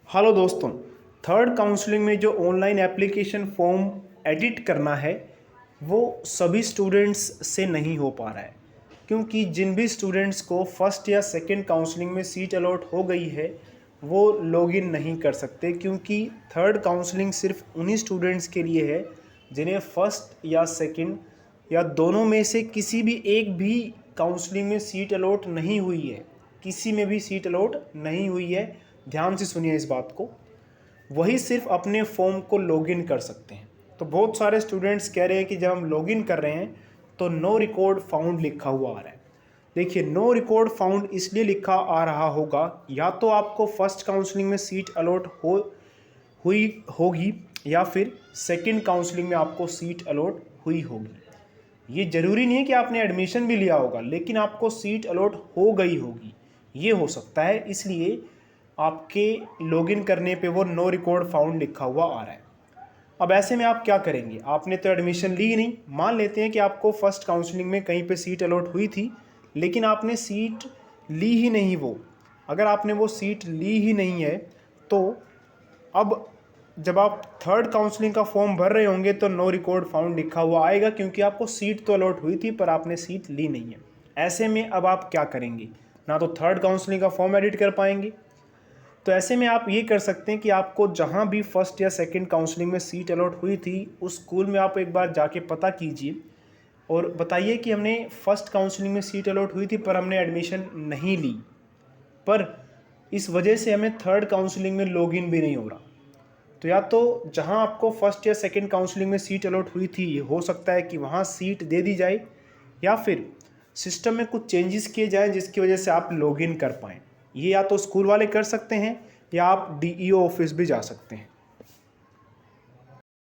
Hello दोस्तों, third counselling में जो ऑनलाइन एप्लीकेशन फॉर्म एडिट करना है वो सभी स्टूडेंट्स से नहीं हो पा रहा है, क्योंकि जिन भी स्टूडेंट्स को फर्स्ट या सेकंड काउंसलिंग में सीट अलॉट हो गई है वो लॉगिन नहीं कर सकते, क्योंकि थर्ड काउंसलिंग सिर्फ उन्हीं स्टूडेंट्स के लिए है जिन्हें फर्स्ट या सेकंड या दोनों में से किसी भी एक भी काउंसलिंग में सीट अलॉट नहीं हुई है। किसी में भी सीट अलॉट नहीं हुई है, ध्यान से सुनिए इस बात को। वही सिर्फ अपने फॉर्म को लॉगिन कर सकते हैं। तो बहुत सारे स्टूडेंट्स कह रहे हैं कि जब हम लॉगिन कर रहे हैं तो नो रिकॉर्ड फाउंड लिखा हुआ आ रहा है। देखिए, नो रिकॉर्ड फाउंड इसलिए लिखा आ रहा होगा, या तो आपको फर्स्ट काउंसलिंग में सीट अलॉट हुई होगी या फिर सेकंड काउंसलिंग में आपको सीट अलॉट हुई होगी। ये ज़रूरी नहीं है कि आपने एडमिशन भी लिया होगा, लेकिन आपको सीट अलॉट हो गई होगी, ये हो सकता है। इसलिए आपके लॉगिन करने पे वो नो रिकॉर्ड फाउंड लिखा हुआ आ रहा है। अब ऐसे में आप क्या करेंगे? आपने तो एडमिशन ली ही नहीं। मान लेते हैं कि आपको फर्स्ट काउंसलिंग में कहीं पे सीट अलॉट हुई थी, लेकिन आपने सीट ली ही नहीं वो। अगर आपने वो सीट ली ही नहीं है तो अब जब आप थर्ड काउंसलिंग का फॉर्म भर रहे होंगे तो नो रिकॉर्ड फाउंड लिखा हुआ आएगा, क्योंकि आपको सीट तो अलॉट हुई थी पर आपने सीट ली नहीं है। ऐसे में अब आप क्या करेंगे? ना तो थर्ड काउंसलिंग का फॉर्म एडिट कर पाएंगे। तो ऐसे में आप ये कर सकते हैं कि आपको जहाँ भी फर्स्ट या सेकंड काउंसलिंग में सीट अलॉट हुई थी उस स्कूल में आप एक बार जाके पता कीजिए और बताइए कि हमने फर्स्ट काउंसलिंग में सीट अलॉट हुई थी पर हमने एडमिशन नहीं ली, पर इस वजह से हमें थर्ड काउंसलिंग में लॉगिन भी नहीं हो रहा। तो या तो जहां आपको फर्स्ट या सेकंड काउंसलिंग में सीट अलॉट हुई थी, हो सकता है कि वहां सीट दे दी जाए, या फिर सिस्टम में कुछ चेंजेस किए जाएं जिसकी वजह से आप लॉगिन कर पाएँ। ये या तो स्कूल वाले कर सकते हैं या आप डीईओ ऑफिस भी जा सकते हैं।